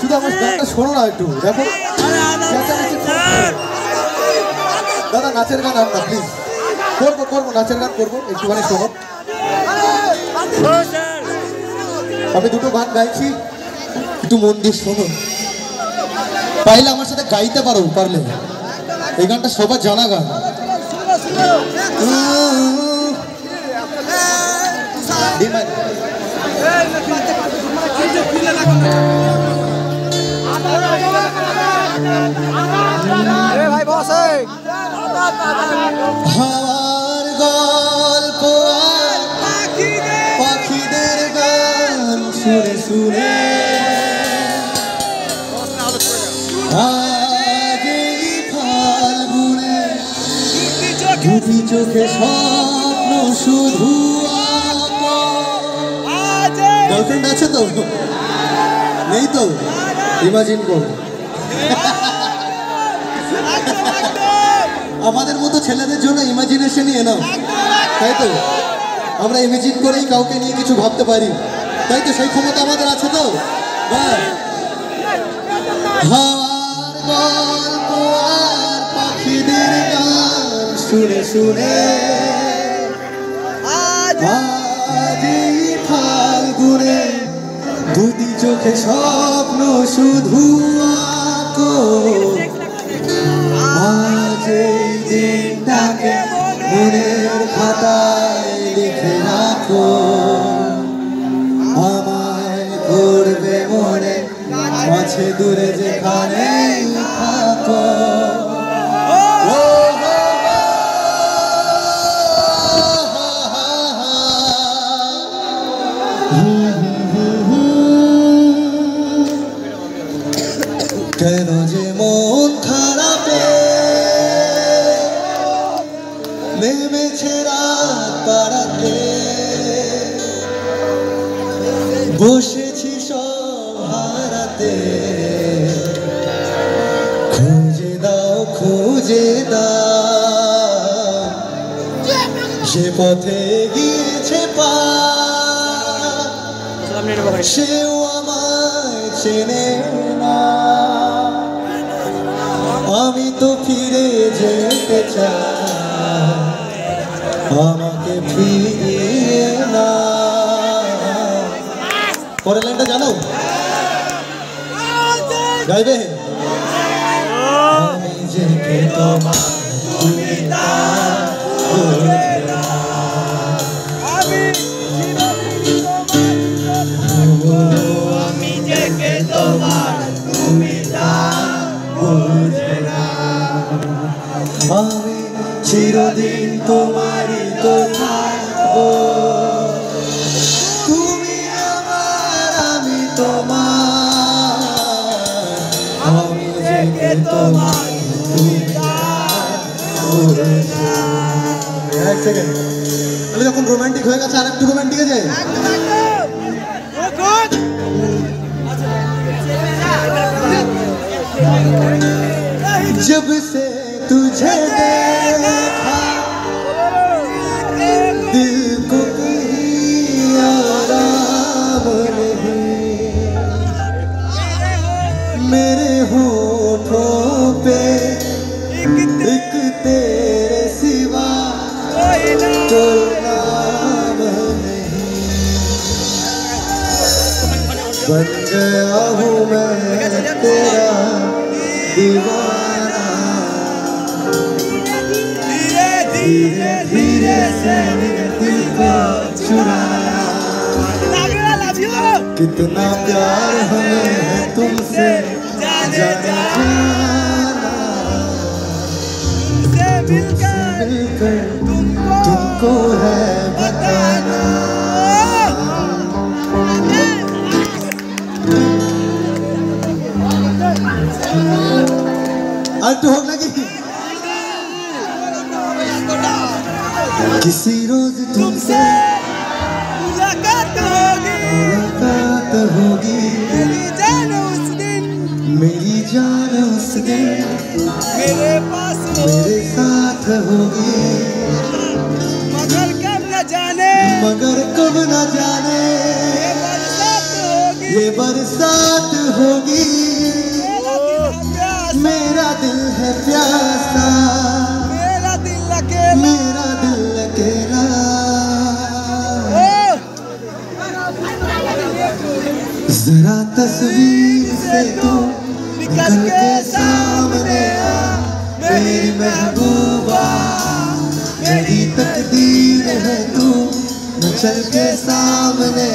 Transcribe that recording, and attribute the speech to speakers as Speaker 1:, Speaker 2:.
Speaker 1: শুধু আমার গানটা শোনো না একটু, দেখো দাদা নাচের গান আমরা প্লিজ করবো নাচের গান করবো, একটুখানি শোনো। আমি দুটো গান গাইছি, একটু মন দিয়ে শোনো। পাইলে আমার সাথে গাইতে পারো, পারলে এই গানটা সবার জানা গান। হাওয়ার গল্প পাখিদের গান সুরে সুরে দুটি চোখে স্বপ্ন শুধু। গার্লফ্রেন্ড আছে তো? নেই তো? ইমাজিন করো। আমাদের মতো ছেলেদের জন্য ইমাজিনেশনই এনাফ, তাই তো? আমরা ইমাজিন করেই কাউকে নিয়ে কিছু ভাবতে পারি, তাই তো? সেই ক্ষমতা আমাদের আছে তো? হাওয়ার গল্প আর পাখিদের গান সুরে সুরে আজ এই ফাল্গুনে দুটি চোখে স্বপ্ন শুধু আঁকো। আজ এই দিনটাকে মনের খাতায় লিখে রাখো, আমায় করবে মনে কাছে দূরে যেখানে থাকো। কেন যে মন খারাপে নেমেছে রাত পাড়াতে, বসেছি সব হারাতে। খুঁজে দাও খুঁজে দাও সে পথে গিয়েছে পা, সেও আমায় চেনে না। আমি তো ফিরে যেতে চাই, আমাকে ফিরিয়ে না। পরের লাইনটা জানো? গাইবে? আমি যেকে তোমার তুমি না বুঝে না, আমি যেকে তোমার তুমি না বুঝে না। আমি চিরদিন তোমারই তো থাকবো, তুমি আমার আমি তোমার। আমি যেকে তোমার তুমি না বুঝে না। এক সেকেন্ড, তাহলে যখন রোমান্টিক হয়ে গেছে আর একটু রোমান্টিকে যাই। जब से तुझे देखा दिल को कहीं आराम नहीं, मेरे होठों पे एक तेरे सिवा कोई नाम नहीं। बन गया हूँ मैं तेरा दीवाना, धीरे धीरे से दिल को चुराया। कितना प्यार हमें है तुमसे जाने जाना, तुमसे मिलकर तुमको है बताना। आज तो होगा कि किसी रोज तुमसे मुलाकात होगी, मेरी जान उस दिन मेरे पास मेरे साथ होगी। मगर कब न जाने बरसात होगी, मेरा दिल है प्यासा, मेरा दिल अकेला। जरा तस्वीर से तो निकल के सामने आ, मेरी महबूबा, मेरी तकदीर है तू, न चल के सामने